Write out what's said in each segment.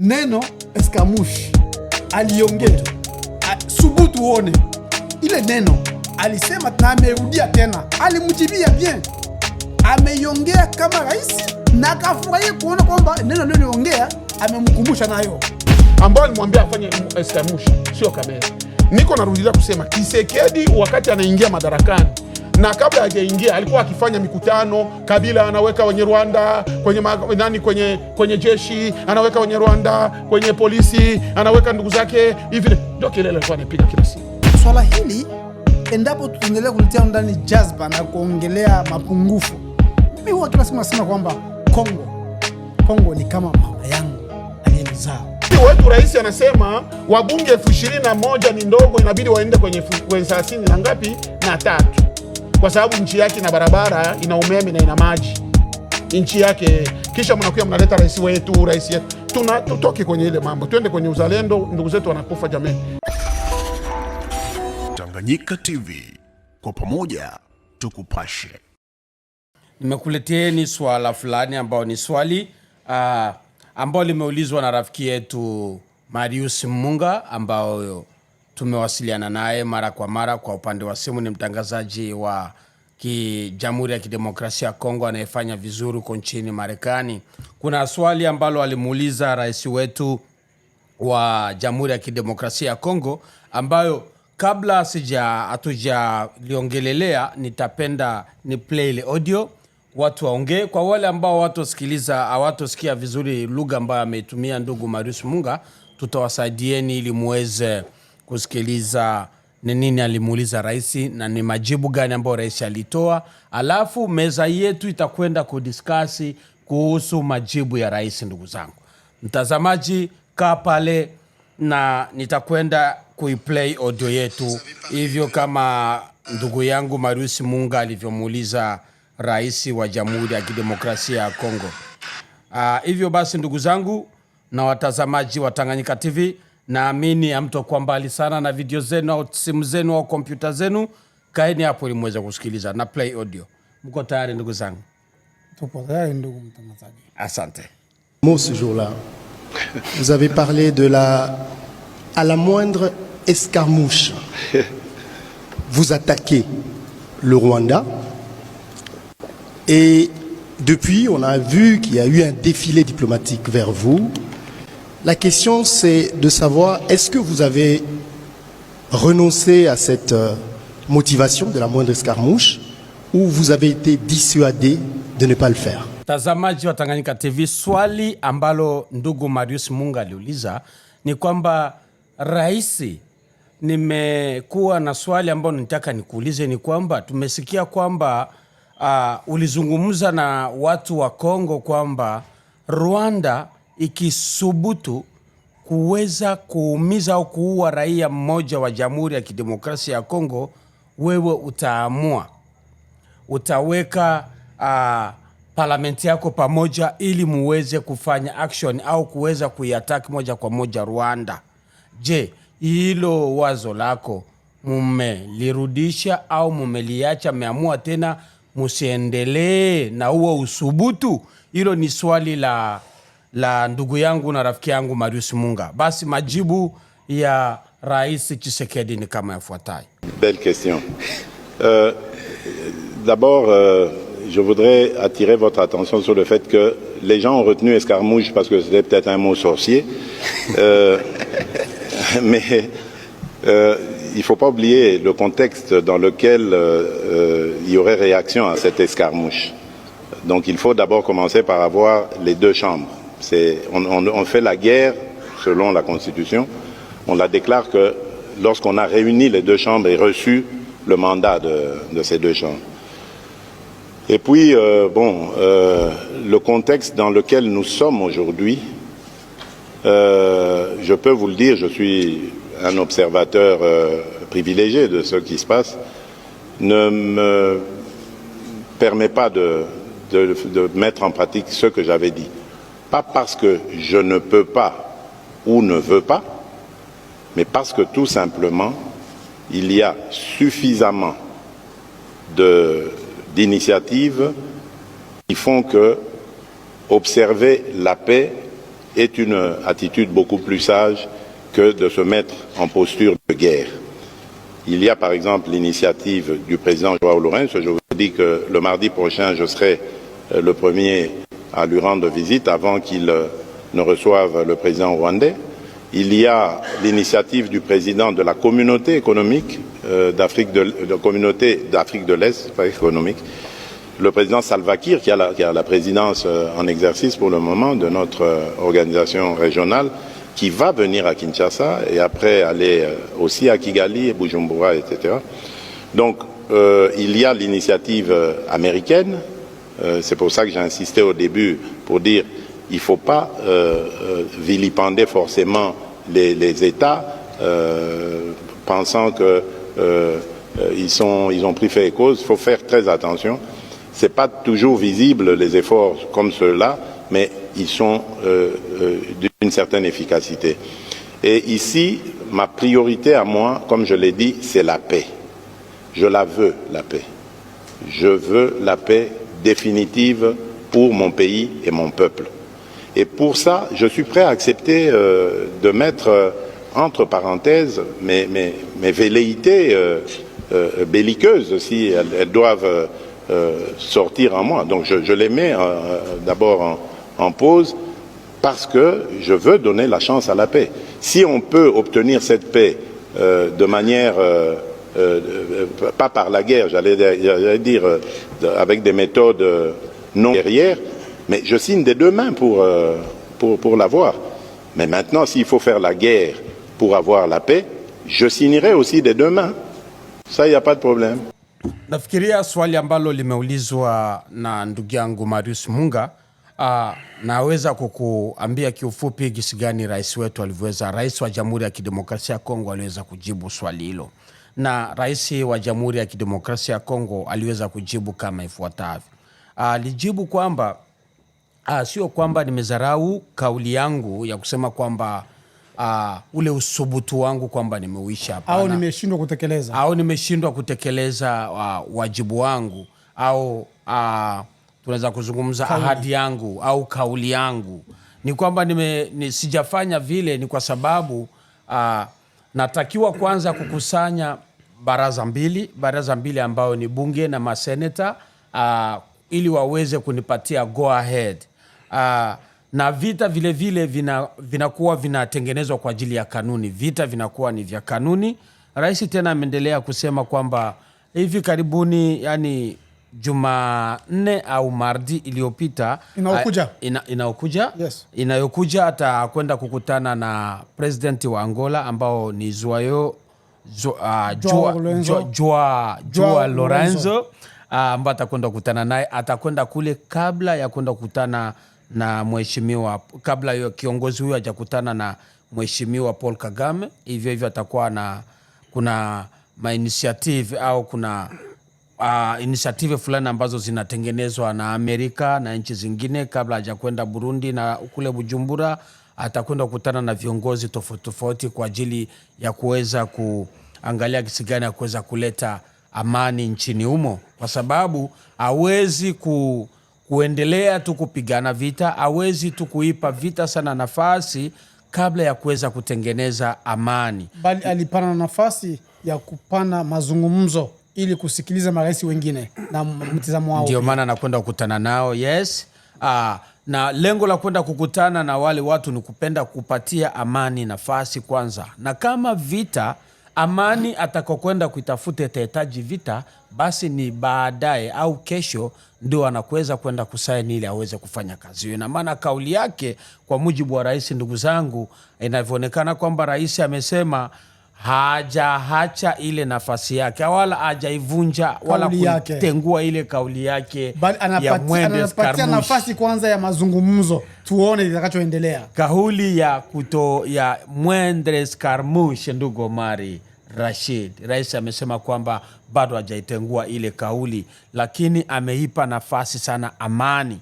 neno Escarmouche aliongea, subutu uone ile neno alisema na amerudia tena, alimjibia bien, ameiongea kama rais na akafurahia kuona kwamba neno aliongea amemkumbusha nayo ambao alimwambia afanye Escarmouche, sio Kabera. Niko narudia kusema Tshisekedi wakati anaingia madarakani na kabla hajaingia alikuwa akifanya mikutano. Kabila anaweka wenye Rwanda kwenye jeshi, anaweka wenye Rwanda kwenye polisi, anaweka ndugu zake hivi, ndio kelele alikuwa anapiga kila siku. Swala hili endapo tutaendelea kulitia ndani jazba na kuongelea mapungufu, mimi huwa kila siku nasema kwamba Kongo ni kama mama yangu aliyenizaa. Wetu rais anasema wabunge 21,000 ni ndogo, inabidi waende kwenye 30 na ngapi na 3, kwa sababu nchi yake ina barabara, ina umeme na ina maji nchi yake. Kisha mnakuja mnaleta rais wetu. Tutoke kwenye ile mambo, tuende kwenye uzalendo. Ndugu zetu wanakufa jamii. Tanganyika TV, kwa pamoja tukupashe. Nimekuleteni swala fulani ambao ni swali ambao limeulizwa na rafiki yetu Marius Munga, ambao tumewasiliana naye mara kwa mara kwa upande wa simu. Ni mtangazaji wa Jamhuri ya Kidemokrasia ya Kongo anayefanya vizuri huko nchini Marekani. Kuna swali ambalo alimuuliza rais wetu wa Jamhuri ya Kidemokrasia ya Kongo, ambayo kabla hatujaliongelelea nitapenda ni play ile audio watu waongee. Kwa wale ambao watu hawatosikia vizuri lugha ambayo ameitumia ndugu Marius Munga, tutawasaidieni ili muweze kusikiliza ni nini alimuuliza rais na ni majibu gani ambayo rais alitoa. Alafu meza yetu itakwenda kudiskasi kuhusu majibu ya rais. Ndugu zangu mtazamaji, kaa pale na nitakwenda kuiplay audio yetu hivyo kama ndugu yangu Marius Munga alivyomuuliza rais wa Jamhuri ya Kidemokrasia ya Kongo. Hivyo basi ndugu zangu na watazamaji wa Tanganyika TV, naamini hamtakuwa mbali sana na video zenu au simu zenu au kompyuta zenu. Kaeni hapo ili muweze kusikiliza na play audio. Mko tayari ndugu zangu? Tupo tayari ndugu mtazamaji. Asante. Ce jour-là, vous avez parlé de à la moindre escarmouche, vous attaquez le Rwanda. Et depuis, on a vu qu'il y a eu un défilé diplomatique vers vous. La question, c'est de savoir, est-ce que vous avez renoncé à cette motivation de la moindre escarmouche ou vous avez été dissuadé de ne pas le faire? Tazamaji wa Tanganyika TV, swali ambalo ndugu Marius Munga aliuliza ni kwamba rais, nimekuwa na swali ambalo nitaka nikuulize, ni kwamba tumesikia kwamba ulizungumza na watu wa Kongo kwamba Rwanda ikisubutu kuweza kuumiza au kuua raia mmoja wa Jamhuri ya Kidemokrasia ya Kongo, wewe utaweka parlamenti yako pamoja ili muweze kufanya action au kuweza kuiattack moja kwa moja Rwanda. Je, hilo wazo lako mumelirudisha au mumeliacha, meamua tena musiendelee na huo usubutu? Hilo ni swali la ndugu yangu na rafiki yangu Marius Munga. Basi majibu ya rais Tshisekedi ni kama yafuatayo. Belle question. D'abord, je voudrais attirer votre attention sur le fait que les gens ont retenu escarmouche parce que c'était peut-être un mot sorcier. Mais il ne faut pas oublier le contexte dans lequel il y aurait réaction à cette escarmouche. Donc il faut d'abord commencer par avoir les deux chambres. On fait la guerre selon la Constitution. On la déclare que lorsqu'on a réuni les deux chambres et reçu le mandat de ces deux chambres. Et puis, le contexte dans lequel nous sommes aujourd'hui, je peux vous le dire, je suis un observateur privilégié de ce qui se passe, ne me permet pas de mettre en pratique ce que j'avais dit. Pas parce que je ne peux pas ou ne veux pas, mais parce que tout simplement, il y a suffisamment d'initiatives qui font que observer la paix est une attitude beaucoup plus sage que de se mettre en posture de guerre. Il y a par exemple l'initiative du président João Lourenço. Je vous dis que le mardi prochain, je serai le premier à lui rendre visite avant qu'il ne reçoive le président rwandais. Il y a l'initiative du président de la communauté économique d'Afrique de l'Est, pas économique, le président Salva Kiir, qui a la présidence en exercice pour le moment de notre organisation régionale, qui va venir à Kinshasa et après aller aussi à Kigali, Bujumbura, etc. Donc, il y a l'initiative américaine. C'est pour ça que j'ai insisté au début pour dire il ne faut pas vilipender forcément les États pensant qu'ils ont pris fait et cause. Il faut faire très attention. Ce n'est pas toujours visible les efforts comme ceux-là, mais ils sont d'une certaine efficacité. Et ici, ma priorité à moi, comme je l'ai dit, c'est la paix. Je la veux, la paix. Je veux la paix définitive pour mon pays et mon peuple. Et pour ça, je suis prêt à accepter de mettre entre parenthèses mes velléités belliqueuses, si elles doivent sortir en moi. Donc je les mets d'abord en pause parce que je veux donner la chance à la paix. Si on peut obtenir cette paix de manière, pas par la guerre, j'allais dire avec des méthodes non guerrières, mais je signe des deux mains pour l'avoir. Mais maintenant, s'il faut faire la guerre pour avoir la paix, je signerai aussi des deux mains. Ça, il n'y a pas de problème. Nafikiria swali ambalo limeulizwa na ndugu yangu Marius Munga, naweza kukuambia kiufupi jinsi gani rais wetu alivyoweza, rais wa Jamhuri ya Kidemokrasia ya Kongo aliweza kujibu swali hilo. Na rais wa Jamhuri ya Kidemokrasia ya Kongo aliweza kujibu kama ifuatavyo. Alijibu kwamba sio kwamba nimezarau kauli yangu ya kusema kwamba ule usubutu wangu kwamba nimeuisha, hapana. Au nimeshindwa kutekeleza wajibu wangu, au tunaweza kuzungumza ahadi yangu au kauli yangu. Ni kwamba sijafanya vile, ni kwa sababu natakiwa kwanza kukusanya baraza mbili ambao ni bunge na maseneta, ili waweze kunipatia go ahead. Na vita vile vile vinakuwa vinatengenezwa kwa ajili ya kanuni. Vita vinakuwa ni vya kanuni. Rais tena ameendelea kusema kwamba hivi karibuni, yani Jumanne au mardi iliyopita inayokuja atakwenda kukutana na president wa Angola ambao ni Joao Lourenço, ambaye atakwenda kukutana naye. Atakwenda kule kabla ya kwenda kukutana na mheshimiwa, kabla ya kiongozi huyo hajakutana na mheshimiwa Paul Kagame. Hivyo atakuwa kuna initiative au kuna initiative fulani ambazo zinatengenezwa na Amerika na nchi zingine. Kabla hajakwenda Burundi na kule Bujumbura, atakwenda kukutana na viongozi tofauti kwa ajili ya kuweza kuangalia jinsi gani ya kuweza kuleta amani nchini humo, kwa sababu hawezi kuendelea tu kupigana vita, hawezi tu kuipa vita sana nafasi kabla ya kuweza kutengeneza amani. Bali alipana nafasi ya kupana mazungumzo ili kusikiliza marais wengine na mtazamo wao. Ndio maana anakwenda kukutana nao, yes. Na lengo la kwenda kukutana na wale watu ni kupenda kupatia amani nafasi kwanza. Na kama vita, amani atakokwenda kuitafuta itahitaji vita, basi ni baadaye au kesho ndio anakuweza kwenda kusaini ili aweze kufanya kazi hiyo. Na maana kauli yake kwa mujibu wa rais, ndugu zangu, inavyoonekana kwamba rais amesema haja ile nafasi yake, wala hajaivunja wala kutengua ile kauli yake. Anapatia nafasi kwanza ya mazungumzo, tuone itakachoendelea. Kauli ya Mwendres Karmush, ndugu Omari Rashid, rais amesema kwamba bado hajaitengua ile kauli, lakini ameipa nafasi sana amani.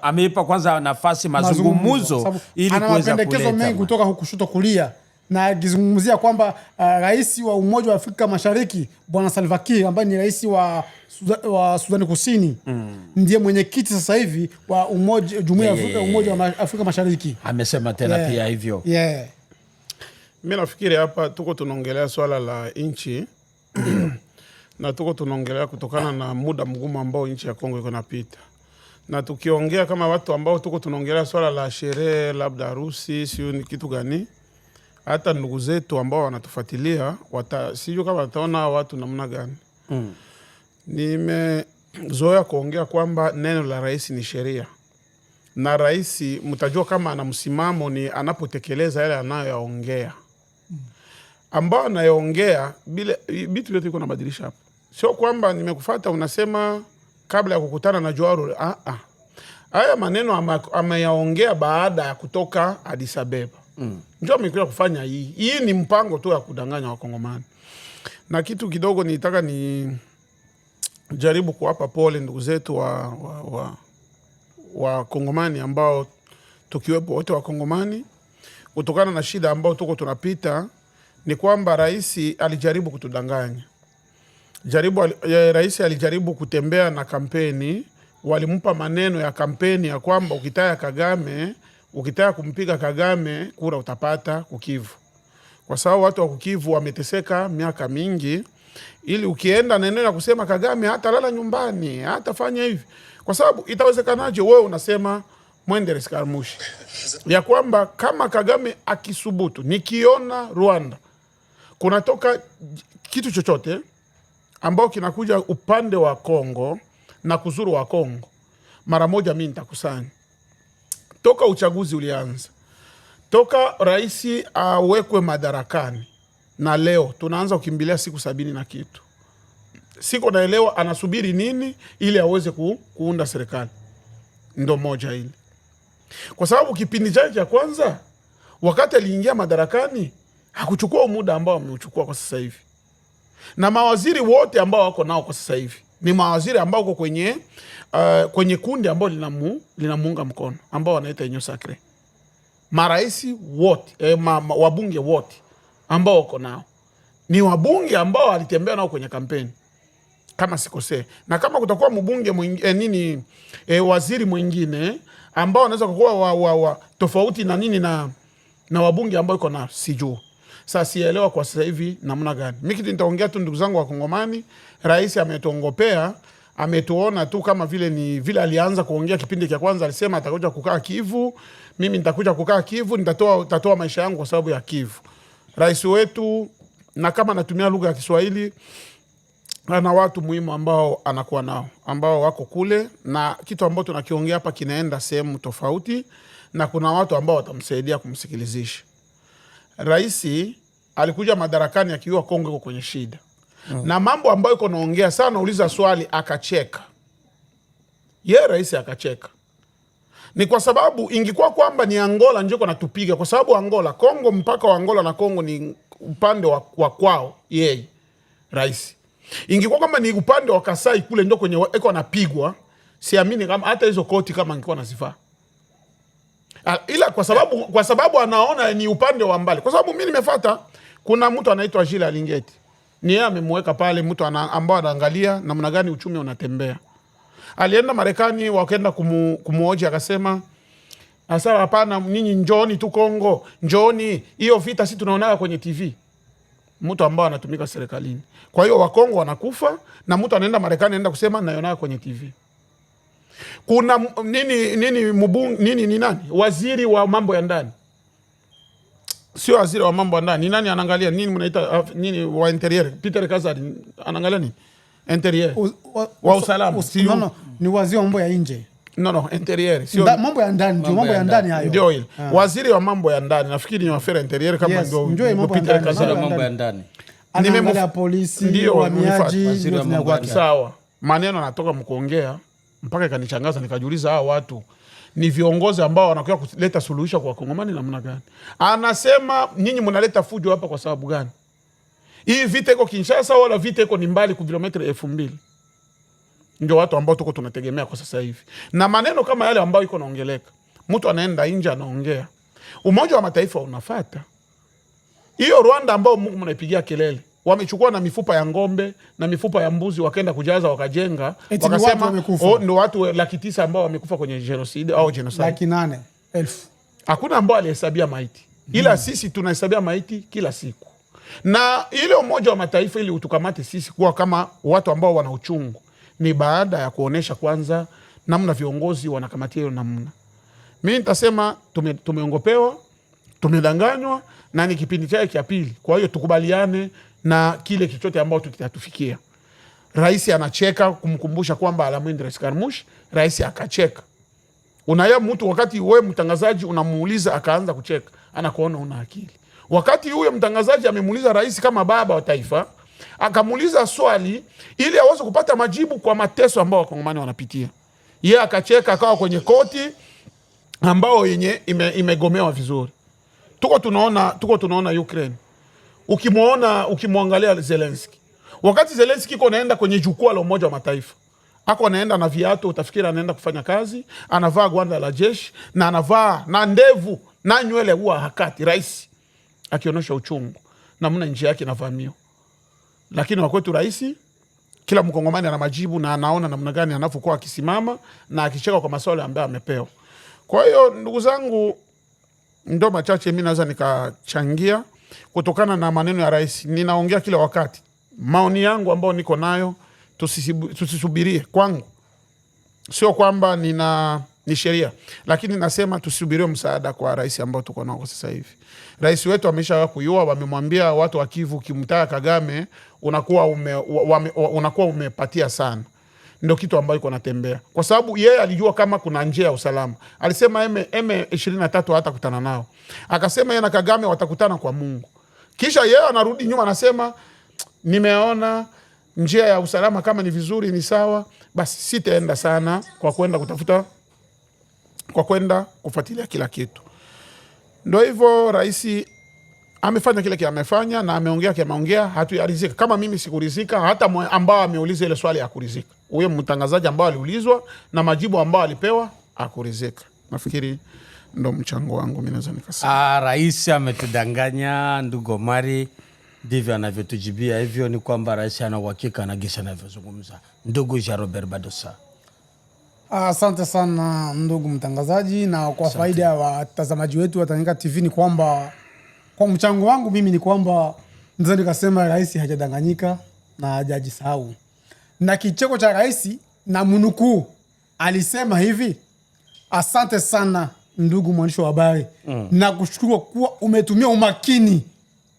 Ameipa kwanza nafasi mazungumzo ili kuweza kuleta mapendekezo mengi kutoka huku kushoto kulia na akizungumzia kwamba rais wa Umoja wa Afrika Mashariki Bwana Salva Kiir ambaye ni rais wa Sudani Kusini ndiye mwenyekiti sasa hivi wa Jumuiya ya Umoja wa Afrika Mashariki. Amesema tena pia hivyo. Mimi nafikiri hapa tuko tunaongelea swala la nchi na tuko tunaongelea kutokana na muda mgumu ambao nchi ya Kongo iko napita. Na tukiongea kama watu ambao tuko tunaongelea swala la sherehe, labda harusi, sio ni kitu gani, hata ndugu zetu ambao wanatufuatilia sijui kama wataona watu namna gani. Nimezoea kuongea kwamba neno la rais ni sheria, na rais mtajua kama ana msimamo ni anapotekeleza yale anayoyaongea. Ambao anayoongea bila vitu vyote iko nabadilisha hapo. Sio kwamba nimekufuata unasema kabla ya kukutana na Joao. Haya maneno ameyaongea baada ya kutoka Addis Ababa. Ndio amekuja kufanya hii. Hii ni mpango tu ya kudanganya Wakongomani. Na kitu kidogo nitaka ni jaribu kuwapa pole ndugu zetu wa Kongomani ambao tukiwepo wote wa Kongomani kutokana na shida ambao tuko tunapita. Ni kwamba rais alijaribu kutudanganya. Rais alijaribu kutembea na kampeni, walimpa maneno ya kampeni ya kwamba ukitaka kumpiga Kagame kura utapata kukivu. Kwa sababu watu wa kukivu wameteseka miaka mingi, ili ukienda neno na kusema Kagame hata lala nyumbani, hata fanya hivi. Kwa sababu itawezekanaje wewe unasema mwende escarmouche ya kwamba kama Kagame akisubutu, nikiona Rwanda kunatoka kitu chochote ambao kinakuja upande wa Kongo na kuzuru wa Kongo, mara moja mimi nitakusanya. Toka uchaguzi ulianza, toka rais awekwe madarakani, na leo tunaanza kukimbilia siku 70 na kitu. Siko naelewa anasubiri nini ili aweze kuunda serikali. Ndo moja hili. Kwa sababu kipindi chake cha kwanza wakati aliingia madarakani hakuchukua muda ambao ameuchukua kwa sasa hivi. Na mawaziri wote ambao wako nao kwa sasa hivi ni mawaziri ambao wako kwenye kundi ambao linamuunga mkono ambao wanaita Union Sacrée. Maraisi wote, wabunge wote ambao wako nao ni wabunge ambao walitembea nao kwenye kampeni kama sikose. Na kama kutakuwa mbunge waziri mwingine ambao anaweza kuwa tofauti na nini na wabunge ambao iko nao sijui. Sasa sielewa kwa sasa hivi namna gani. Mimi nitaongea tu ndugu zangu wa Kongomani, rais ametuongopea, ametuona tu kama vile alianza kuongea kipindi cha kwanza, alisema atakuja kukaa Kivu, mimi nitakuja kukaa Kivu, nitatoa maisha yangu kwa sababu ya Kivu. Rais wetu, na kama anatumia lugha ya Kiswahili, ana watu muhimu ambao anakuwa nao, ambao wako kule, na kitu ambao tunakiongea hapa kinaenda sehemu tofauti, na kuna watu ambao watamsaidia kumsikilizisha. Rais alikuja madarakani akiwa Kongo iko kwenye shida. Na mambo ambayo iko naongea sana, uliza swali akacheka. Rais akacheka. Ni kwa sababu ingekuwa kwamba ni Angola njoo natupiga, kwa sababu Angola, Kongo, mpaka wa Angola na Kongo ni upande wa kwao rais. Ingekuwa kama ni upande wa Kasai kule ndio kwenye eko anapigwa, siamini kama hata hizo koti kama angekuwa nazivaa. Ila kwa sababu anaona ni upande wa mbali. Kwa sababu mimi nimefuata, kuna mtu anaitwa Gilles Alingeti. Ni yeye amemweka pale, mtu ambao anaangalia namna gani uchumi unatembea. Alienda Marekani, wakaenda kumuoji, akasema asa hapana, nyinyi njooni tu Kongo, njooni, hiyo vita si tunaonaga kwenye TV. Mtu ambao anatumika serikalini. Kwa hiyo Wakongo wanakufa, na mtu anaenda Marekani anaenda kusema naonaga kwenye TV. Kuna nani? Waziri wa mambo ya ndani. Sio waziri wa mambo ya ndani. Ni nani anaangalia? Nini mnaita nini wa interior? Peter Kazadi anaangalia nini? Interior. Wa usalama. No, ni waziri wa mambo ya nje. No, interior. Sio mambo ya ndani, ndio mambo ya ndani hayo. Ndio ile. Waziri wa mambo ya ndani. Nafikiri ni affaire interior kama ndio Peter Kazadi mambo ya ndani. Anaangalia polisi, wahamiaji, waziri wa mambo ya ndani. Sawa. Maneno anatoka mkuongea mpaka kanichangaza, nikajiuliza hawa watu ni viongozi ambao wanakuja kuleta suluhisho kwa Kongomani namna gani? Anasema nyinyi mnaleta fujo hapa kwa sababu gani? Hii vita iko Kinshasa wala vita iko ni mbali kwa kilomita 2000. Ndio watu ambao tuko tunategemea kwa sasa hivi. Na maneno kama yale ambayo iko naongeleka. Mtu anaenda nje anaongea. Umoja wa Mataifa unafuata. Hiyo Rwanda ambao Mungu mnaipigia kelele, wamechukua na mifupa ya ng'ombe na mifupa ya mbuzi wakaenda kujaza wakajenga, wakasema ndio watu 900,000 ambao wamekufa kwenye genocide au genocide. 800,000. Hakuna ambao alihesabia maiti. Ila sisi tunahesabia maiti kila siku. Na ile Umoja wa Mataifa ili utukamate sisi kuwa kama watu ambao wana uchungu ni baada ya kuonesha kwanza namna viongozi wanakamatia hiyo namna. Mimi nitasema tumeongopewa, tumedanganywa na ni kipindi chake cha pili. Kwa hiyo tukubaliane na kile chochote ambao tutatufikia. Rais anacheka kumkumbusha kwamba alamwindi Rais Karmush, rais akacheka. Unaya mtu wakati wewe mtangazaji unamuuliza akaanza kucheka, anakuona una akili. Wakati huyo mtangazaji amemuuliza rais kama baba wa taifa, akamuuliza swali ili aweze kupata majibu kwa mateso ambao wakongomani wanapitia. Yeye akacheka akawa kwenye koti ambao yenye imegomewa vizuri. Tuko tunaona Ukraine. Ukimwangalia Zelensky. Wakati Zelensky iko naenda kwenye jukwaa la Umoja wa Mataifa, ako anaenda na viatu, utafikiri anaenda kufanya kazi, anavaa gwanda la jeshi na anavaa na ndevu na nywele huwa hakati rais akionyesha uchungu namna nchi yake inavamiwa. Lakini wakwetu rais kila mkongomani ana majibu na anaona namna gani anapokuwa akisimama na akicheka kwa maswali ambayo amepewa. Kwa hiyo ndugu zangu, ndo machache mimi naweza nikachangia kutokana na maneno ya rais. Ninaongea kila wakati maoni yangu ambao niko nayo, tusisubirie kwangu. Sio kwamba ni sheria, lakini nasema tusisubirie msaada kwa rais ambao tuko nao sasa hivi. Rais wetu amesha kuyua, wamemwambia watu wa Kivu, kimtaka Kagame unakuwa umepatia sana. Ndio kitu ambacho iko natembea. Kwa sababu yeye alijua kama kuna njia ya usalama. Alisema M23 hatakutana nao. Akasema yeye na Kagame watakutana kwa Mungu. Kisha yeye anarudi nyuma anasema nimeona njia ya usalama kama ni vizuri ni sawa, basi sitaenda sana kwa kwenda kufuatilia kila kitu. Ndio hivyo rais amefanya kile amefanya na ameongea hatuyarizika. Kama mimi sikurizika, hata ambao ameuliza ile swali hakurizika. Huyo mtangazaji ambao aliulizwa na majibu ambao alipewa hakurizika. Nafikiri ndo mchango wangu mimi naweza nikasema. Rais ametudanganya ndugu Omari, ndivyo anavyotujibia. Hivyo ni kwamba rais ana uhakika na gisa anavyozungumza. Ndugu Jean Robert Badosa. Asante sana ndugu mtangazaji, na kwa faida ya watazamaji wetu wa Tanganyika TV ni kwamba kwa mchango wangu mimi ni kwamba ndio nikasema rais hajadanganyika na hajajisahau. Na kicheko cha rais na mnukuu alisema hivi: asante sana ndugu mwandishi wa habari, na kushukuru kuwa umetumia umakini,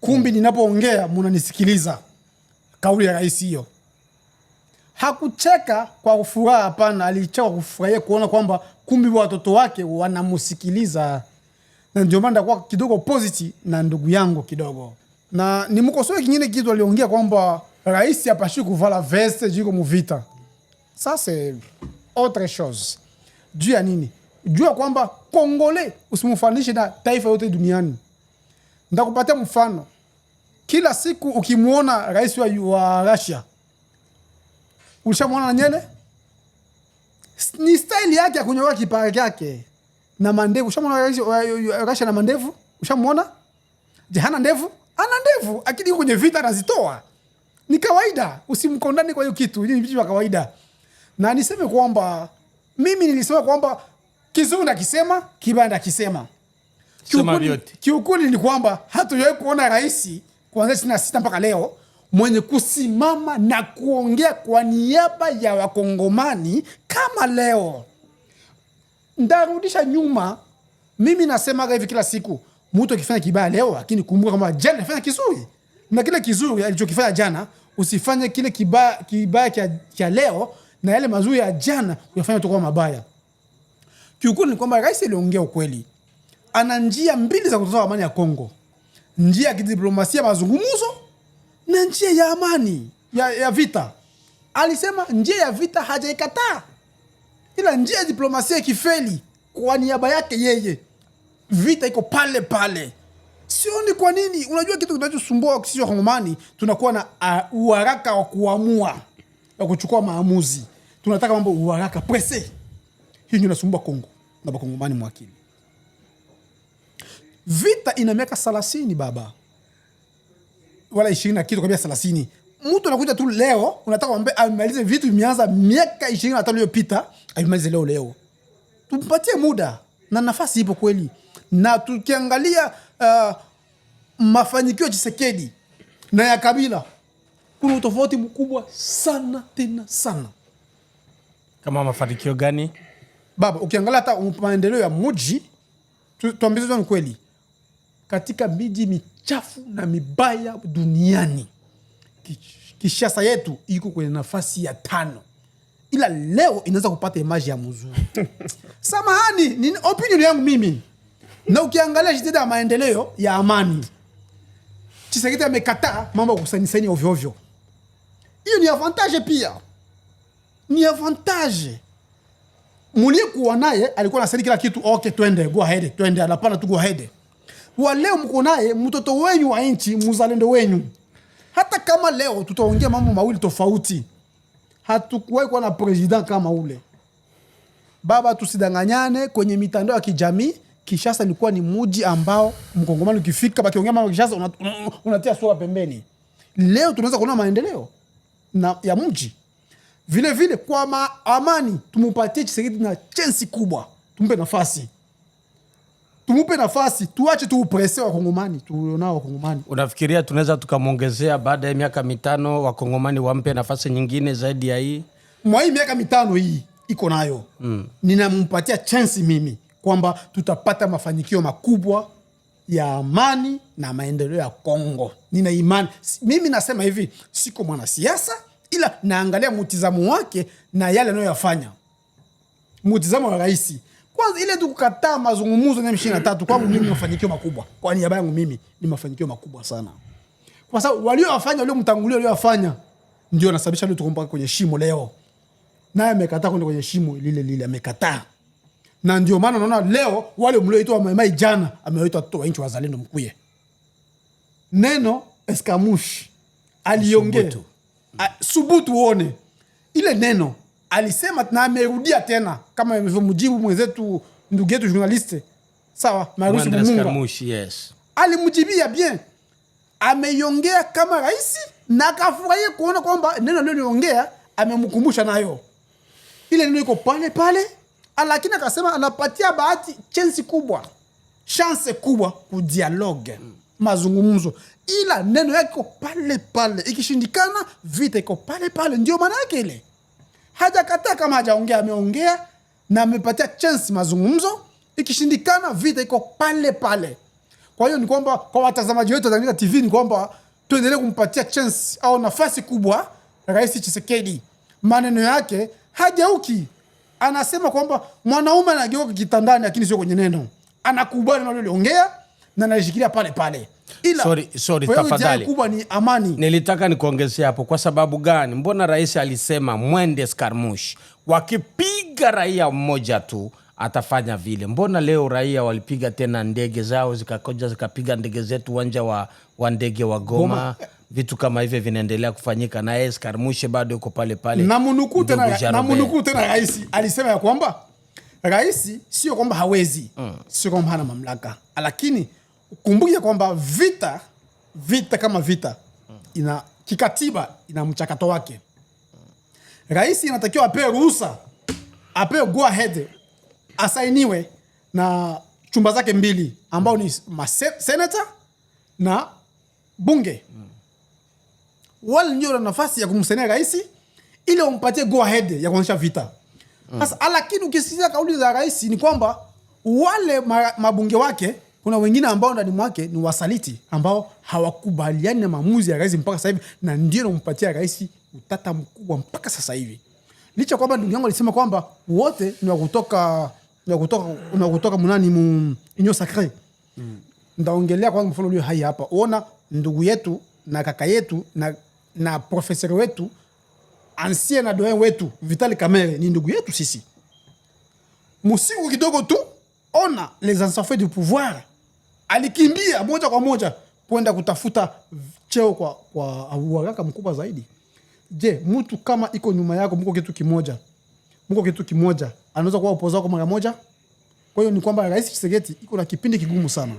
kumbi ninapoongea mnanisikiliza. Kauli ya rais hiyo. Hakucheka kwa furaha, hapana, alicheka kufurahia kuona kwamba kumbi watoto wake wanamusikiliza. Na ndio maana kwa kidogo positive na ndugu yangu kidogo. Na nimkosoe kingine kitu aliongea kwamba rais hapashi kuvala veste jiko muvita. Sasa autre chose. Juu ya nini? Juu ya kwamba Kongole usimufanishe na taifa yote duniani. Ndakupatia mfano. Kila siku ukimuona rais wa Russia, ushamuona na nyele? Ni style yake ya kunyoa kipara yake na mandevu. Ushamuona rais wa Russia na mandevu? Ushamuona? Je, hana ndevu? Ana ndevu, akili kwenye vita anazitoa. Ni kawaida, usimkondani kwa hiyo kitu, ni vitu vya kawaida. Na niseme kwamba mimi nilisema kwamba kizungu nakisema, kibanda kisema. Kiukweli ni kwamba hatujawahi kuona rais kuanzia 26 mpaka leo mwenye kusimama na kuongea kwa niaba ya wakongomani kama leo. Ndarudisha nyuma, mimi nasema hivi kila siku, mtu akifanya kibaya leo, lakini kumbuka kama jana alifanya kizuri. Na kile kizuri alichokifanya jana, usifanye kile kibaya cha leo na yale mazuri ya jana uyafanya toka mabaya. Kiukweli ni kwamba rais aliongea ukweli. Ana njia mbili za kutatua amani ya Kongo. Njia ya kidiplomasia, mazungumzo, na njia ya amani ya vita. Alisema njia ya vita hajaikataa, ila njia ya diplomasia ikifeli kwa niaba yake yeye, vita iko pale pale. Sioni kwa nini. Unajua kitu kinachosumbua sisi Wakongomani, tunakuwa na uharaka wa kuamua, wa kuchukua maamuzi. Tunataka mambo uharaka presse. Hii ndio inasumbua Kongo na Wakongomani mwakili. Vita ina miaka 30 baba. wala 20 na kitu kabisa 30. Mtu anakuja tu leo unataka kumwambia amalize vitu vimeanza miaka 25 iliyopita, amalize leo. Tumpatie muda na nafasi ipo kweli. Na tukiangalia mafanikio ya Tshisekedi na ya Kabila, kuna utofauti mkubwa sana tena sana. Kama mafanikio gani? Baba, ukiangalia hata maendeleo ya mji, tuambizwe ni kweli. Katika miji michafu na mibaya duniani, Kinshasa yetu iko kwenye nafasi ya 5. Ila leo inaweza kupata image ya mzuri. Samahani, ni opinion yangu mimi. Na ukiangalia jitihada ya maendeleo ya amani, Tshisekedi amekataa mambo ya kusaini ovyo ovyo. Hiyo ni avantage pia. Ni avantage. Mulie kuwa naye alikuwa anasema kila kitu, okay, twende, go ahead, twende, anapana tu go ahead. Wa leo mko naye, mtoto wenyu wa nchi, mzalendo wenyu. Hata kama leo tutaongea mambo mawili tofauti, hatukuwahi kuwa na president kama ule. Baba, tusidanganyane, kwenye mitandao ya kijamii Kinshasa ilikuwa ni mji ambao mkongomani ukifika bakiongea mambo Kinshasa unatia sura pembeni. Leo tunaweza kuona maendeleo na ya mji. Vile vile kwa amani tumupatie Tshisekedi na chance kubwa. Tumpe nafasi. Tumupe nafasi, tuache tu upresse wa Kongomani, tuonao Kongomani. Unafikiria tunaweza tukamongezea baada ya miaka 5 wa Kongomani wampe nafasi nyingine zaidi ya hii? Mwa hii miaka 5 hii iko nayo. Ninampatia chance mimi kwamba tutapata mafanikio makubwa ya amani na maendeleo ya Kongo. Nina imani. Mimi nasema hivi, siko mwanasiasa, ila naangalia mtizamo wake na yale anayoyafanya. Mtizamo wa rais. Kwanza ile tu kukataa mazungumzo na M23 kwangu mimi ni mafanikio makubwa. Kwa niaba yangu mimi ni mafanikio makubwa sana. Kwa sababu waliomtangulia waliofanya ndio nasababisha leo tuko kwenye shimo leo. Naye amekataa kwenda kwenye shimo lile amekataa. Na ndio maana naona leo wale mlioitwa Mai jana amewaita watoto wa nchi wazalendo mkuye. Neno Escamush aliongea. Subutu uone. Ile neno alisema na amerudia tena kama mjibu mwenzetu ndugu yetu journaliste. Sawa, Marius Munga. Yes. Alimjibia bien. Ameiongea kama rais na akafurahia kuona kwamba neno aliloongea amemkumbusha nayo. Ile neno iko pale, lakini akasema anapatia bahati chance kubwa ku dialogue, mazungumzo. Ila neno yake iko pale. Ikishindikana vita iko pale. Ndio maana yake ile. Hajakataa kama hajaongea, ameongea na amepatia chance mazungumzo. Ikishindikana vita iko pale. Kwa hiyo ni kwamba kwa watazamaji wetu wa Tanganyika TV ni kwamba tuendelee kumpatia chance au nafasi kubwa Rais Tshisekedi. Maneno yake hajauki. Anasema kwamba mwanaume anageuka kitandani lakini sio kwenye neno. Anakubali na aliongea na analishikilia pale. Ila sorry tafadhali. Kubwa ni amani. Nilitaka nikuongezea hapo. Kwa sababu gani? Mbona rais alisema mwende Skarmush? Wakipiga raia mmoja tu atafanya vile. Mbona leo raia walipiga tena ndege zao zikapiga ndege zetu uwanja wa ndege wa Goma? Vitu kama hivyo vinaendelea kufanyika na Skarmush bado yuko pale. Na munukuu tena rais alisema ya kwamba rais sio kwamba hawezi, sio kwamba hana mamlaka. Lakini kumbuke kwamba vita kama vita ina kikatiba, ina mchakato wake. Rais anatakiwa apewe ruhusa, apewe go ahead, asainiwe na chumba zake 2 ambao ni senator na bunge. Wale ndio nafasi ya kumsainia rais ili umpatie go ahead ya kuanzisha vita. Sasa lakini ukisikia kauli za rais ni kwamba wale mabunge wake, kuna wengine ambao ndani mwake ni wasaliti ambao hawakubaliani na maamuzi ya rais mpaka sasa hivi, na ndio nampatia rais utata mkubwa mpaka sasa hivi. Licha kwamba ndugu yangu alisema kwamba wote ni wa kutoka munani mu Union Sacrée. Ndaongelea kwa mfano leo hai hapa. Ona ndugu yetu na kaka yetu na professeur wetu ancien na doyen wetu Vital Kamerhe ni ndugu yetu sisi. Musiku kidogo tu ona les enfants du pouvoir alikimbia moja kwa moja kwenda kutafuta cheo kwa haraka mkubwa zaidi. Je, mtu kama iko nyuma yako mko kitu kimoja anaweza kuwa opoza kwa mara moja? Kwa hiyo ni kwamba Rais Tshisekedi iko na kipindi kigumu sana.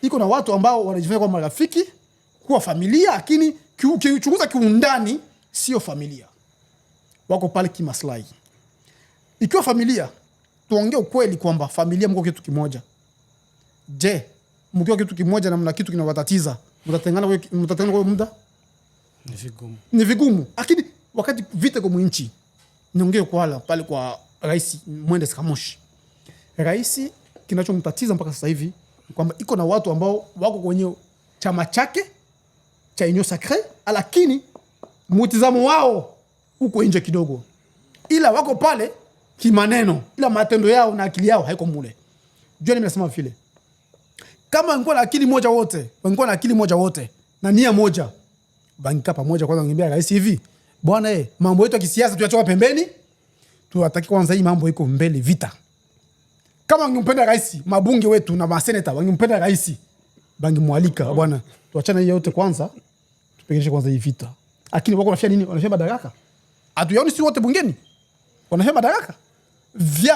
Iko na watu ambao wanajifanya kwa marafiki, kuwa familia, lakini kichunguza kiundani sio familia. Wako pale kimaslahi. Ikiwa familia, tuongee ukweli kwamba familia mko kitu kimoja. Je, mkiwa kitu kimoja na mna kitu kinawatatiza, mtatengana kwa muda? Ni vigumu. Lakini wakati vita kwa nchi, niongee kwa pale kwa Rais Mwende Kamoshi. Rais kinachomtatiza mpaka sasa hivi kwamba iko na watu ambao wako kwenye chama chake cha Union Sacrée, lakini mtizamo wao uko nje kidogo. Ila wako pale kimaneno, ila matendo yao na akili yao haiko mule. Jua nimesema vile. Kama wangekuwa na akili moja wote, na nia moja, bangikaa pamoja kwanza ngembea rais hivi. Bwana mambo yetu ya kisiasa tuachoa pembeni. Tuwataki kwanza hii mambo iko mbele vita. Kama wangempenda rais, mabunge wetu na maseneta wangempenda rais, bangemwalika bwana, tuachane hiyo yote kwanza, tupiganishe kwanza hii vita. Lakini wako wanafanya nini? Wanafanya madaraka. Hatuyaoni si wote bungeni. Wanafanya madaraka.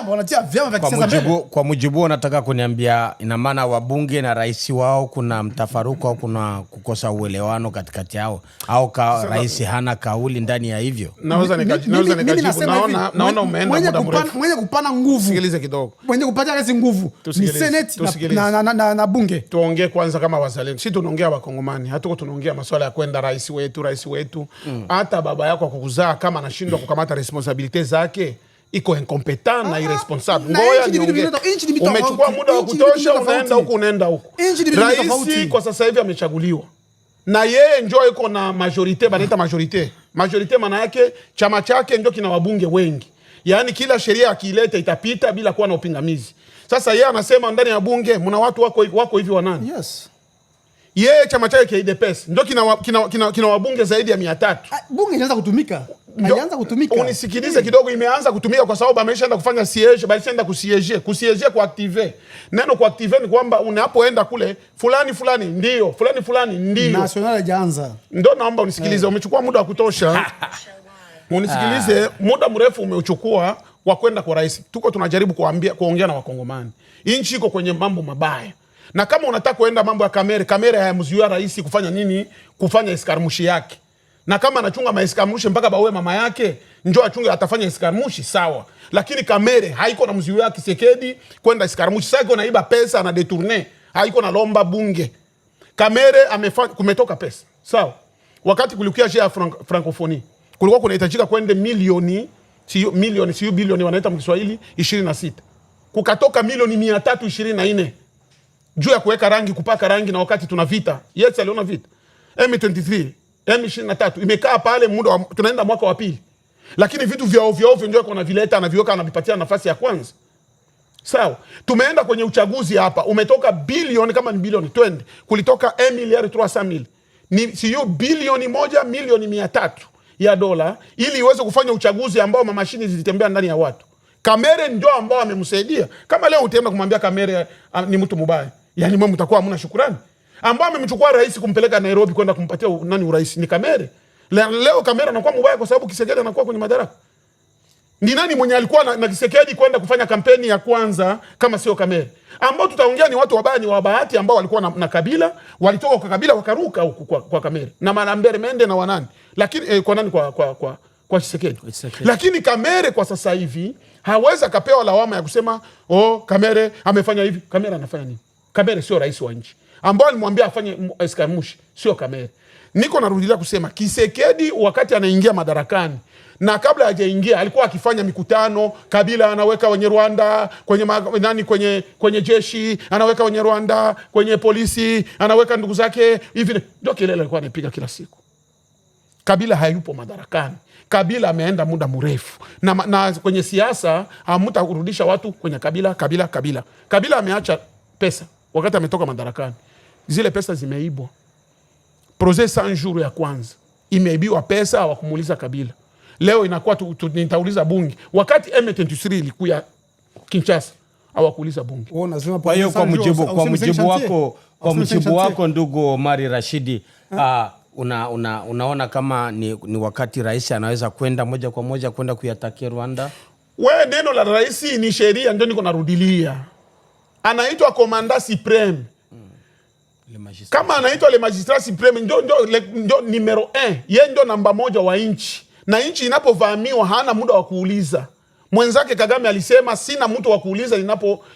Wanatia vyama vya kisiasa mbele. Kwa mujibu unataka kuniambia ina maana wabunge na rais wao kuna mtafaruku au kuna kukosa uelewano katikati yao au rais hana kauli ndani ya hivyo? Naweza nikajibu. Naona umeenda muda mrefu. Mwenye kupana nguvu. Sikilize kidogo. Mwenye kupata rais nguvu ni Senate na bunge. Tuongee kwanza kama wazalendo. Sisi tunaongea Wakongomani. Hatuko tunaongea masuala ya kwenda rais wetu. Hata baba yako akukuzaa kama anashindwa kukamata responsibility zake, iko incompetent na irresponsible. Ngoja niongee. Umechukua muda wa kutosha, unaenda huko. Rais kwa sasa hivi amechaguliwa. Na yeye njoo yuko na majorite, banaita majorite. Majorite maana yake chama chake ndio kina wabunge wengi. Yaani kila sheria akileta itapita bila kuwa na upingamizi. Sasa yeye anasema ndani ya bunge mna watu wako hivi wanani? Yes. Yeye chama chake KDPS ndio kina wabunge zaidi ya 300. Bunge inaanza kutumika. Alianza kutumika. Unisikilize kidogo, imeanza kutumika kwa sababu ameshaenda kufanya siege, bali senda kusiege kwa active. Neno kwa active ni kwamba unapoenda kule fulani ndio, fulani ndio. National hajaanza. Ndio naomba unisikilize, umechukua muda wa kutosha. Unisikilize, muda mrefu umeuchukua wa kwenda kwa rais. Tuko tunajaribu kuongea na Wakongomani. Nchi iko kwenye mambo mabaya. Na kama unataka kuenda mambo ya kamera hayamzuia rais kufanya nini? Kufanya eskarmushi yake. Na kama anachunga maeskarmushi mpaka bawe mama yake, njoo achunge atafanya eskarmushi sawa. Lakini kamere haiko na mzuia Kisekedi kwenda eskarmushi. Sasa iko naiba pesa, ana detourner, haiko na lomba bunge. Kamere kumetoka pesa. Sawa. Wakati kulikuwa ya francophonie, kulikuwa kunahitajika kwende milioni bilioni wanaita mkiswahili 26. Kukatoka milioni 324. Juu ya kuweka rangi, kupaka rangi, na wakati tuna vita. Yes, aliona vita. M23, M23 imekaa pale muda tunaenda mwaka wa pili. Lakini vitu vya ovyo ndio kuna vileta na viweka na vipatia nafasi ya kwanza. Sawa. Tumeenda kwenye uchaguzi hapa. Umetoka bilioni, kama ni bilioni 20, kulitoka 1 miliari 300 mil. Ni siyo bilioni 1 milioni 300 ya dola ili iweze kufanya uchaguzi ambao mamashini zilitembea ndani ya watu. Kamere ndio ambao amemsaidia. Kama leo utaenda kumwambia Kamere ni mtu mbaya, yani mwe mtakuwa hamna shukrani. Ambao amemchukua rais kumpeleka Nairobi kwenda kumpatia nani urais ni Kamere. Leo Kamere anakuwa mbaya kwa sababu Kisekedi anakuwa kwenye madaraka. Ni nani mwenye alikuwa na Kisekedi kwenda kufanya kampeni ya kwanza kama sio Kamere? Ambao tutaongea ni watu wabaya, ni wabahati ambao walikuwa na Kabila, walitoka kwa Kabila wakaruka huku kwa Kamere. Na Malambere Mende na wanani. Lakini kwa nani kwa Kisekedi. Lakini Kamere kwa sasa hivi hawezi akapewa lawama ya kusema Kamere amefanya hivi. Kamere anafanya nini? Kamere sio rais wa nchi. Ambao alimwambia afanye eskarmushi sio Kamere. Niko narudilia kusema Kisekedi wakati anaingia madarakani na kabla hajaingia alikuwa akifanya mikutano, Kabila anaweka wenye Rwanda kwenye jeshi, anaweka wenye Rwanda kwenye polisi, anaweka ndugu zake hivi, ndio kelele alikuwa anapiga kila siku. Kabila hayupo madarakani. Kabila ameenda muda mrefu. Na kwenye siasa hamtakurudisha watu kwenye Kabila. Kabila ameacha pesa wakati ametoka madarakani. Zile pesa zimeibwa. Projet 100 jours ya kwanza imeibiwa pesa, hawakumuuliza Kabila. Leo inakuwa nitauliza bunge. Wakati M23 ilikuwa Kinshasa, hawakuuliza bunge. Kwa hiyo kwa mujibu wako ndugu Omari Rashidi, unaona kama ni wakati rais anaweza kwenda moja kwa moja kwenda kuyatakia Rwanda? Neno la rais ni sheria, ndio niko narudilia. Anaitwa Komanda Supreme. Kama anaitwa le magistrat supreme ndio numero 1, yeye ndio namba 1 wa nchi, na nchi inapovamiwa hana muda wa kuuliza. Mwenzake Kagame alisema sina mtu wa kuuliza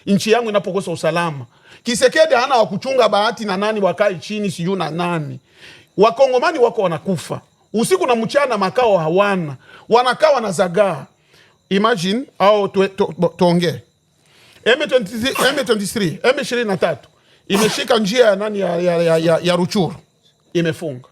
nchi yangu inapokosa usalama. Kisekedi hana wa kuchunga bahati na nani wakae chini siyo na nani. Wakongomani wako wanakufa usiku na mchana, makao hawana, wanakaa wanazagaa. Imagine au tuongee M23 imeshika njia ya nani ya Ruchuru, imefunga.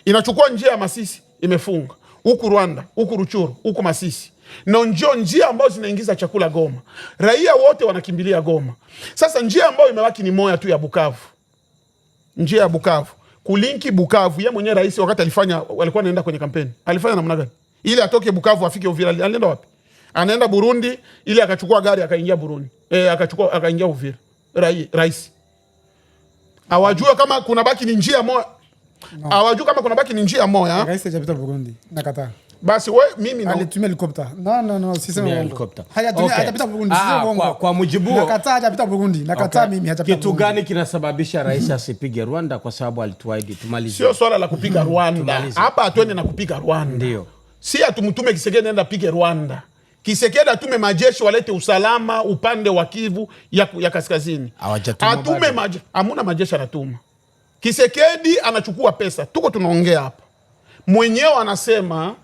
Inachukua njia ya Masisi, imefunga. Huku Rwanda, huku Ruchuru, huku Masisi. Na njia ambazo zinaingiza chakula Goma. Raia wote wanakimbilia Goma. Sasa njia ambayo imebaki ni moja tu ya Bukavu. Njia ya Bukavu. Kulinki Bukavu. Yeye mwenyewe rais wakati walikuwa anaenda kwenye kampeni. Alifanya namna gani? Ili atoke Bukavu afike Uvira. Alienda wapi? Anaenda Burundi, ili akachukua gari akaingia Burundi. Akaingia Uvira. Rais. Hawajua kama kuna baki ni njia moja. Hawajua kama kuna baki ni njia moja. Rais hajapita Burundi. Nakataa. Basi wewe mimi na alitumia helikopta. No, sisema helikopta. Hajapita Burundi, sisema bongo. Kwa mujibu nakataa hajapita Burundi. Nakataa mimi hajapita. Kitu gani kinasababisha rais asipige Rwanda? Kwa sababu alituahidi tumalize. Sio swala la kupiga Rwanda. Hapa atuende na kupiga Rwanda. Ndio. Si atumtume Kisekedi nenda pige Rwanda. Kisekedi atume majeshi walete usalama upande wa Kivu ya kaskazini. Atume majeshi, hamuna majeshi anatuma. Kisekedi anachukua pesa. Tuko tunaongea hapa. Mwenyewe anasema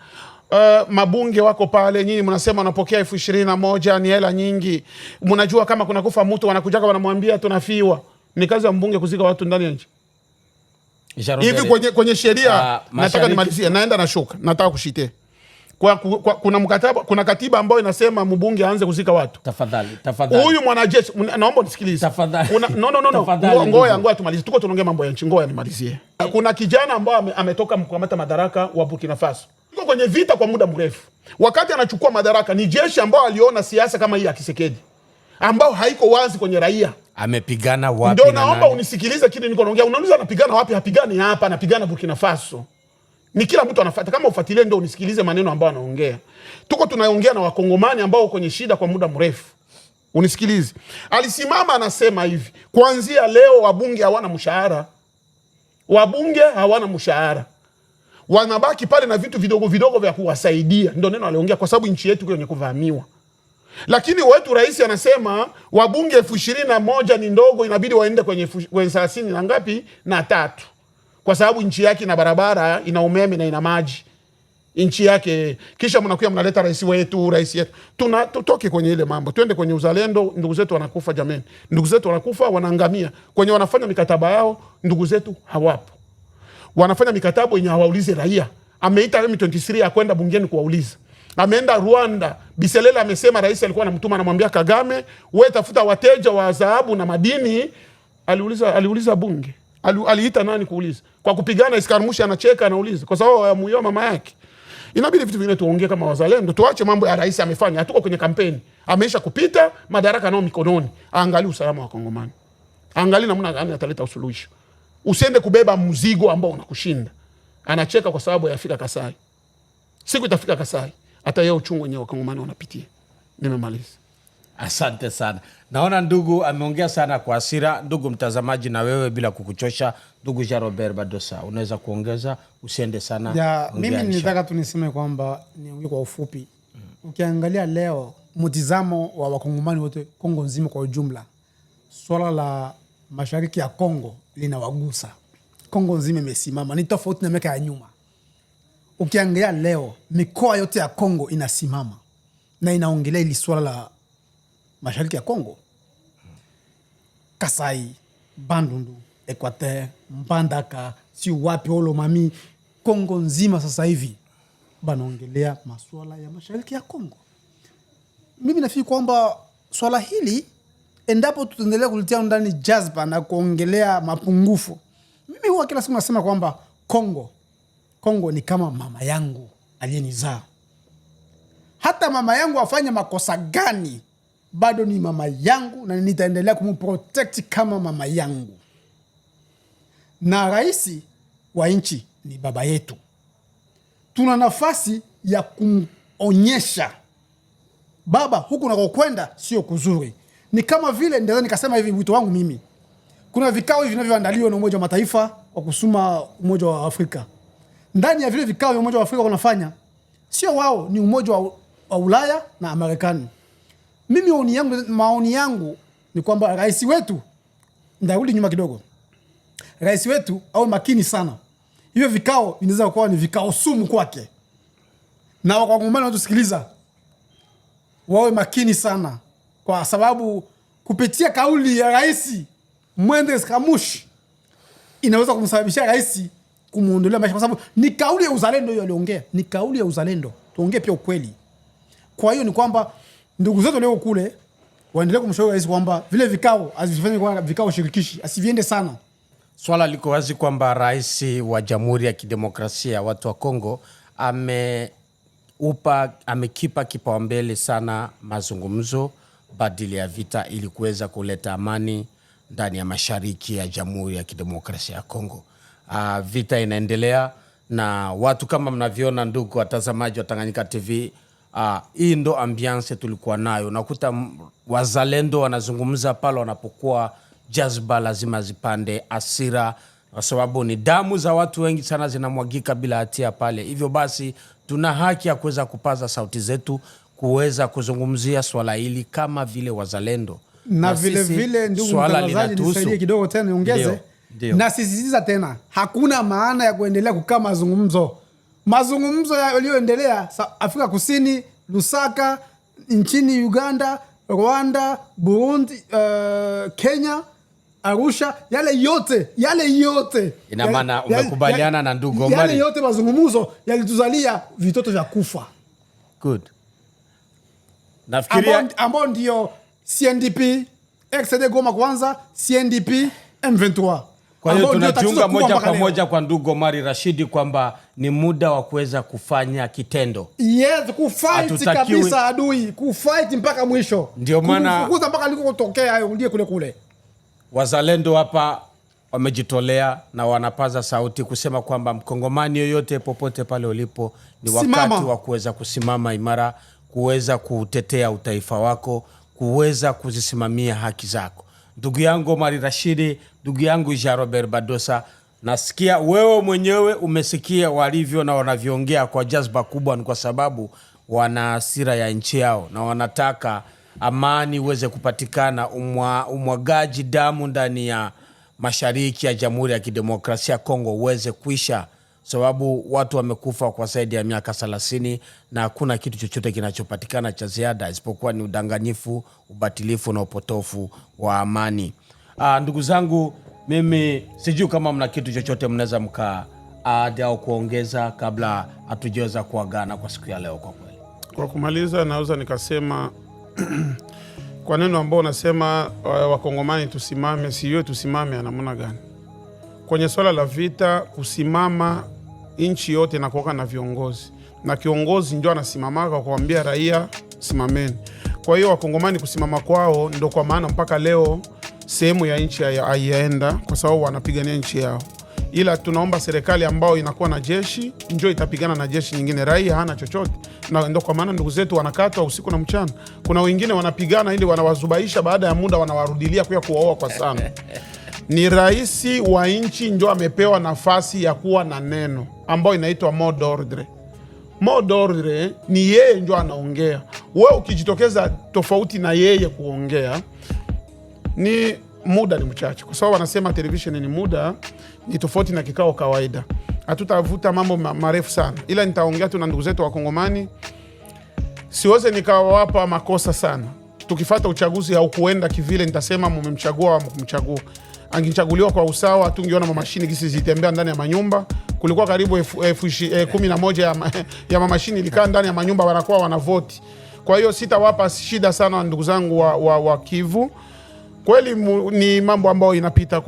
mabunge wako pale, nyinyi mnasema wanapokea 21,000 ni hela nyingi. Mnajua kama kuna kufa mtu wanakujaka wanamwambia tunafiwa. Ni kazi ya mbunge kuzika watu ndani ya nchi. Hivi kwenye sheria nataka nimalizie, naenda na shuka, nataka kushite. Kuna mkataba, kuna katiba ambayo inasema mbunge aanze kuzika watu. Tafadhali. Huyu mwanajeshi, naomba unisikilize. Tafadhali. No. Ngoja tumalize. Tuko tunaongea mambo ya nchi, ngoja nimalizie. Kuna kijana ambaye ametoka mkamata madaraka wa Burkina Faso. Yuko kwenye vita kwa muda mrefu. Wakati anachukua madaraka ni jeshi ambao aliona siasa kama hii ya Kisekedi, ambao haiko wazi kwenye raia. Amepigana wapi? Ndio naomba unisikilize kile niko naongea. Unauliza anapigana wapi? Hapigani hapa, anapigana Burkina Faso. Ni kila mtu anafuata. Kama ufuatilie ndio unisikilize maneno ambayo anaongea. Tuko tunaongea na wakongomani ambao kwenye shida kwa muda mrefu. Unisikilize. Alisimama anasema hivi, kuanzia leo wabunge hawana mshahara. Wabunge hawana mshahara. Wanabaki pale na vitu vidogo vidogo vya kuwasaidia. Ndio neno aliongea, kwa sababu nchi yetu kwenye kuvamiwa. Lakini wetu rais anasema wabunge 21,000 ni ndogo, inabidi waende kwenye 30 na ngapi na 3. Kwa sababu nchi yake ina barabara, ina umeme na ina maji. Nchi yake, kisha mnakuja mnaleta rais yetu. Tutoke kwenye ile mambo. Twende kwenye uzalendo. Ndugu zetu wanakufa jamani. Ndugu zetu wanakufa, wanaangamia. Kwenye wanafanya mikataba yao, ndugu zetu hawapo. Wanafanya mikataba yenye hawaulize raia. Ameita M23 akwenda bungeni kuwauliza. Ameenda Rwanda, Biselela amesema rais alikuwa anamtuma anamwambia Kagame, wewe tafuta wateja wa dhahabu na madini. Aliuliza bunge. Aliita nani kuuliza? Kwa kupigana Eskarmusha anacheka anauliza kwa sababu amuoa mama yake. Inabidi vitu vingine tuongee kama wazalendo. Tuache mambo ya rais amefanya. Hatuko kwenye kampeni. Ameisha kupita, madaraka nao mikononi. Angalia usalama wa Kongomani. Angalia namna gani ataleta usuluhisho. Usiende kubeba mzigo ambao unakushinda. Anacheka kwa sababu yafika Kasai. Siku itafika Kasai, hata yeye uchungu wenyewe Wakongomani wanapitia. Nimemaliza. Asante sana. Naona ndugu ameongea sana kwa hasira. Ndugu mtazamaji, na wewe bila kukuchosha, ndugu Jean Robert Badosa, unaweza kuongeza, usiende sana. Mimi nilitaka tu niseme kwamba niongee kwa ufupi. Ukiangalia leo mtizamo wa Wakongomani wote Kongo nzima kwa ujumla, swala la mashariki ya Kongo linawagusa. Kongo nzima imesimama, ni tofauti na miaka ya nyuma. Ukiangalia leo mikoa yote ya Kongo inasimama na inaongelea ili swala la mashariki ya Kongo. Kasai, Bandundu, Equateur, Mbandaka, si wapi Olomami, Kongo nzima sasa hivi banaongelea masuala ya mashariki ya Kongo. Mimi nafikiri kwamba swala hili endapo tutaendelea kulitia ndani jazba na kuongelea mapungufu, mimi huwa kila siku nasema kwamba Kongo ni kama mama yangu aliyenizaa. Hata mama yangu afanye makosa gani, bado ni mama yangu na nitaendelea kumprotect kama mama yangu. Na rais wa nchi ni baba yetu. Tuna nafasi ya kumonyesha baba, huku nakokwenda sio kuzuri. Ni kama vile ndio nikasema hivi, wito wangu mimi, kuna vikao vinavyoandaliwa na Umoja wa Mataifa wa kusuma Umoja wa Afrika. Ndani ya vile vikao vya Umoja wa Afrika wanafanya, sio wao, ni Umoja wa Ulaya na Marekani. Mimi maoni yangu ni kwamba rais wetu, ndarudi nyuma kidogo, rais wetu awe makini sana. Hivyo vikao vinaweza kuwa ni vikao sumu kwake, na wakongomani wanatusikiliza wawe makini sana, kwa sababu kupitia kauli ya rais Mwende Skamushi inaweza kumsababishia rais kumuondolea maisha, kwa sababu ni kauli ya uzalendo hiyo aliongea, ni kauli ya uzalendo. Tuongee pia ukweli. Kwa hiyo ni kwamba ndugu zetu leo kule waendelee kumshauri rais kwamba vile vikao asifanye kwa vikao shirikishi, asiviende sana. Swala liko wazi kwamba rais wa Jamhuri ya Kidemokrasia watu wa Kongo amekipa kipaumbele sana mazungumzo badala ya vita ili kuweza kuleta amani ndani ya mashariki ya Jamhuri ya Kidemokrasia ya Kongo. Vita inaendelea na watu kama mnavyoona, ndugu watazamaji wa Tanganyika TV, hii ndo ambiance tulikuwa nayo. Nakuta wazalendo wanazungumza pale wanapokuwa jazba lazima zipande asira, kwa sababu ni damu za watu wengi sana zinamwagika bila hatia pale. Hivyo basi tuna haki ya kuweza kupaza sauti zetu, kuweza kuzungumzia swala hili kama vile wazalendo. Na vile ndugu mtangazaji, nisaidie kidogo tena niongeze. Na sisitiza tena, hakuna maana ya kuendelea kukaa mazungumzo yaliyoendelea Afrika Kusini, Lusaka, nchini Uganda, Rwanda, Burundi, Kenya, Arusha, yale yote ina maana umekubaliana na ndugu Omari, yale yote mazungumzo yalituzalia vitoto vya kufa. Good. Nafikiria ambao ndio CNDP, XD Goma kwanza, CNDP, M23. Kwa hiyo tunajiunga moja kwa moja kwa ndugu Omari Rashidi kwamba ni muda wa kuweza kufanya kitendo. Yes, kufight kabisa adui, kufight mpaka mwisho. Ndio maana kukuza mpaka alikotokea urudie kule. Wazalendo hapa wamejitolea na wanapaza sauti kusema kwamba mkongomani yoyote popote pale ulipo ni wakati wa kuweza kusimama imara, kuweza kutetea utaifa wako, kuweza kuzisimamia haki zako. Ndugu yangu Omari Rashidi, ndugu yangu Jean Robert Badosa, nasikia wewe mwenyewe umesikia walivyo na wanavyoongea kwa jazba kubwa, ni kwa sababu wana hasira ya nchi yao na wanataka amani uweze kupatikana, umwagaji damu ndani ya mashariki ya Jamhuri ya Kidemokrasia Kongo uweze kuisha, sababu watu wamekufa kwa zaidi ya miaka 30 na hakuna kitu chochote kinachopatikana cha ziada isipokuwa ni udanganyifu, ubatilifu na upotofu wa amani. Ndugu zangu, mimi sijui kama mna kitu chochote mnaweza mkaada au kuongeza kabla hatujaweza kuagana kwa siku ya leo. Kwa kweli, kwa kumaliza, naweza nikasema kwa neno ambao nasema wakongomani tusimame, siyo tusimame anamuna gani? Kwenye swala la vita kusimama, nchi yote inakuwa na viongozi, na kiongozi ndio anasimama kwa kuambia raia simameni. Kwa hiyo wakongomani kusimama kwao ndio kwa maana mpaka leo sehemu ya nchi haienda, kwa sababu wanapigania nchi yao. Ila tunaomba serikali ambao inakuwa na jeshi ndio itapigana na jeshi nyingine, raia hana chochote. Na ndio kwa maana ndugu zetu wanakatwa usiku na mchana. Kuna wengine wanapigana ili wanawazubaisha, baada ya muda wanawarudilia kwa kuwaoa kwa sana. Ni rais wa nchi ndio amepewa nafasi ya kuwa na neno ambao inaitwa mot d'ordre. Mot d'ordre ni yeye ndio anaongea. Wewe ukijitokeza tofauti na yeye kuongea, ni muda ni mchache, kwa sababu wanasema television ni muda, ni tofauti na kikao kawaida. Hatutavuta mambo marefu sana, ila nitaongea tu na ndugu zetu wa Kongomani. Siweze nikawapa makosa sana. Tukifuata uchaguzi haukuenda kivile, nitasema mmemchagua au mkumchagua. Angechaguliwa kwa usawa, tungeona mamashini gisi zitembea ndani ya manyumba. Kulikuwa karibu 11 ya mamashini ilikaa ndani ya manyumba, wanakuwa wanavoti. Kwa hiyo sitawapa shida sana ndugu zangu wa Kivu. Kweli ni mambo ambayo inapita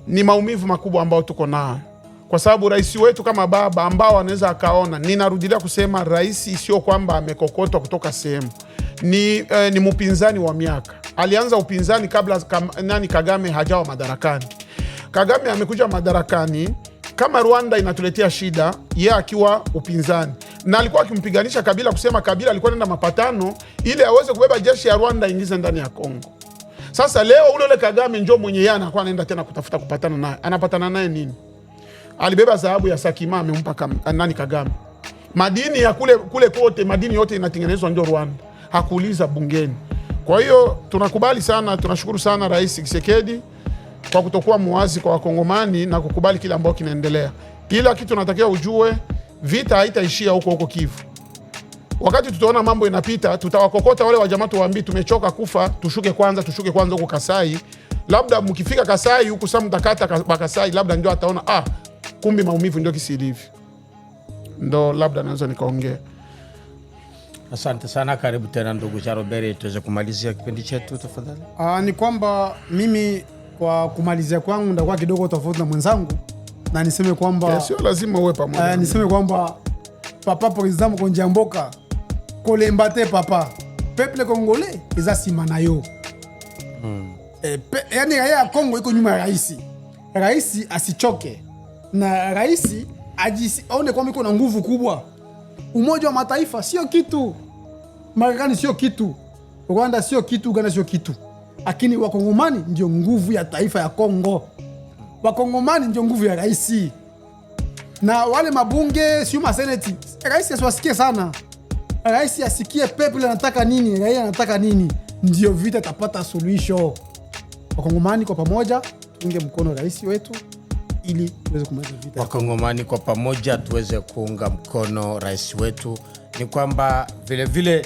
ni maumivu makubwa ambayo tuko nayo, kwa sababu rais wetu kama baba ambao anaweza akaona, ninarudilia kusema rais sio kwamba amekokotwa kutoka sehemu, ni mpinzani wa miaka. Alianza upinzani kabla Kagame hajawa madarakani. Kagame amekuja madarakani kama Rwanda inatuletea shida, yeye akiwa upinzani, na alikuwa akimpiganisha Kabila, kusema Kabila alikuwa nenda mapatano ili aweze kubeba jeshi ya Rwanda ingize ndani ya Kongo. Sasa leo ule Kagame njoo mwenye yeye anakuwa anaenda tena kutafuta kupatana naye. Anapatana naye nini? Alibeba dhahabu ya Sakima amempa nani? Kagame. Madini ya kule kote, madini yote inatengenezwa ndio Rwanda. Hakuuliza bungeni. Kwa hiyo tunakubali sana, tunashukuru sana Rais Tshisekedi kwa kutokuwa muwazi kwa Wakongomani na kukubali kile ambacho kinaendelea. Ila kitu tunatakiwa ujue, vita haitaishia huko Kivu. Wakati tutaona mambo inapita, tutawakokota wale wa jamaa tuwaambie tumechoka kufa, tushuke kwanza huko Kasai. Labda mkifika Kasai huko sasa mtakata Kasai, labda ndio ataona kumbe maumivu ndio kisilivi. Ndo labda naweza nikaongea. Asante sana, karibu tena ndugu Jarobere, tuweze kumalizia kipindi chetu tafadhali. Ni kwamba mimi kwa kumalizia kwangu ndakuwa kidogo tofauti na mwenzangu, na niseme kwamba sio lazima uwe pamoja. Niseme kwamba papa president Konjamboka kolembate papa peuple congolais eza sima na yo. Yani raia ya Kongo iko nyuma ya rais. Rais asichoke na rais aone kwamba iko na nguvu kubwa. Umoja wa Mataifa sio kitu, Marekani sio kitu, Rwanda sio kitu, Uganda sio kitu, lakini Wakongomani ndio nguvu ya taifa ya Kongo. Wakongomani ndio nguvu ya rais. Na wale mabunge sio maseneti, rais asiwasikie sana. Rais asikie people anataka nini, raia anataka nini, ndio vita tapata suluhisho. Wakongomani kwa pamoja tuunge mkono rais wetu ili tuweze kumaliza vita. Wakongomani kwa pamoja tuweze kuunga mkono rais wetu. Ni kwamba vile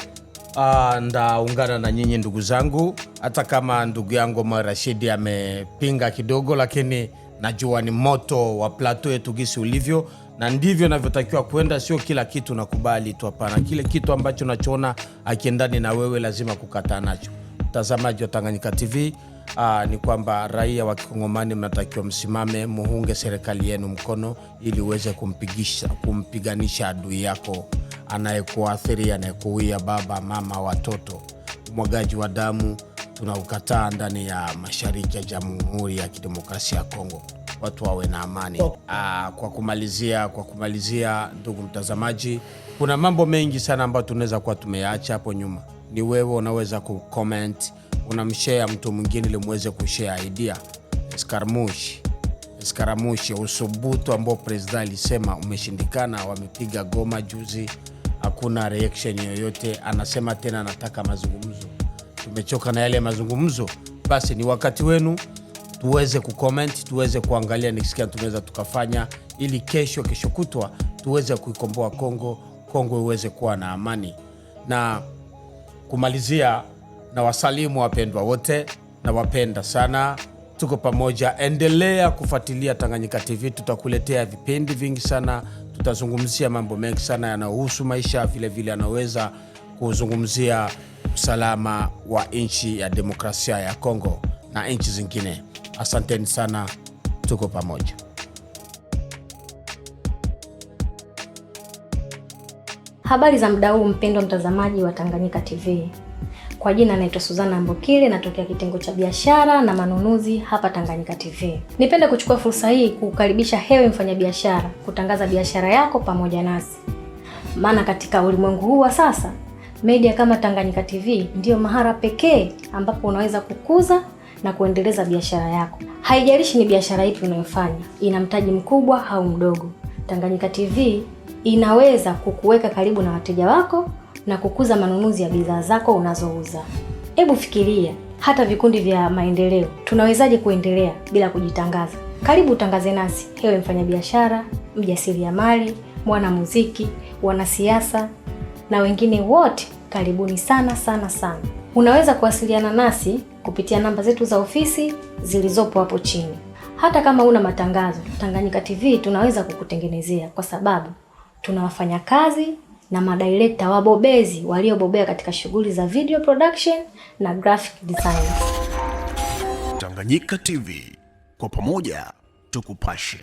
ndaungana na nyinyi ndugu zangu, hata kama ndugu yangu Omar Rashidi amepinga kidogo, lakini najua ni moto wa plateau yetu gisi ulivyo, na ndivyo navyotakiwa kwenda. Sio kila kitu nakubali tu, hapana. Kile kitu ambacho nachoona akiendani na wewe lazima kukataa nacho. Mtazamaji wa Tanganyika TV, ni kwamba raia wa Kikongomani mnatakiwa msimame, muunge serikali yenu mkono ili uweze kumpiganisha adui yako anayekuathiri, anayekuia baba, mama, watoto. Umwagaji wa damu tunaukataa ndani ya mashariki ya Jamhuri ya Kidemokrasia ya Kongo. Watu wawe na amani. Kwa kumalizia ndugu mtazamaji, kuna mambo mengi sana ambayo tunaweza kuwa tumeacha hapo nyuma. Ni wewe unaweza kucomment, unamshare mtu mwingine ili muweze kushare idea. Escaramushi usubutu ambao president alisema umeshindikana, wamepiga Goma juzi, hakuna reaction yoyote. Anasema tena anataka mazungumzo. Tumechoka na yale mazungumzo. Basi ni wakati wenu tuweze kucomment, tuweze kuangalia nikisikia tunaweza tukafanya ili kesho kutwa tuweze kuikomboa Kongo iweze kuwa na amani. Na kumalizia na wasalimu wapendwa wote, na wapenda sana, tuko pamoja. Endelea kufuatilia Tanganyika TV, tutakuletea vipindi vingi sana, tutazungumzia mambo mengi sana yanayohusu maisha, vile yanaweza kuzungumzia usalama wa nchi ya demokrasia ya Kongo na nchi zingine. Asanteni sana, tuko pamoja. Habari za muda huu mpendwa mtazamaji wa Tanganyika TV. Kwa jina naitwa Suzana Mbokile, natokea kitengo cha biashara na manunuzi hapa Tanganyika TV. Nipende kuchukua fursa hii kukukaribisha hewe mfanyabiashara kutangaza biashara yako pamoja nasi. Maana katika ulimwengu huu wa sasa, media kama Tanganyika TV ndio mahara pekee ambapo unaweza kukuza na kuendeleza biashara yako. Haijalishi ni biashara ipi unayofanya, ina mtaji mkubwa au mdogo, Tanganyika TV inaweza kukuweka karibu na wateja wako na kukuza manunuzi ya bidhaa zako unazouza. Hebu fikiria, hata vikundi vya maendeleo tunawezaje kuendelea bila kujitangaza? Karibu utangaze nasi, hewe mfanyabiashara, mjasiriamali, mwanamuziki, wanasiasa na wengine wote. Karibuni sana sana sana. Unaweza kuwasiliana nasi kupitia namba zetu za ofisi zilizopo hapo chini. Hata kama una matangazo, Tanganyika TV tunaweza kukutengenezea, kwa sababu tuna wafanyakazi na madirekta wabobezi waliobobea katika shughuli za video production na graphic design. Tanganyika TV, kwa pamoja tukupashe.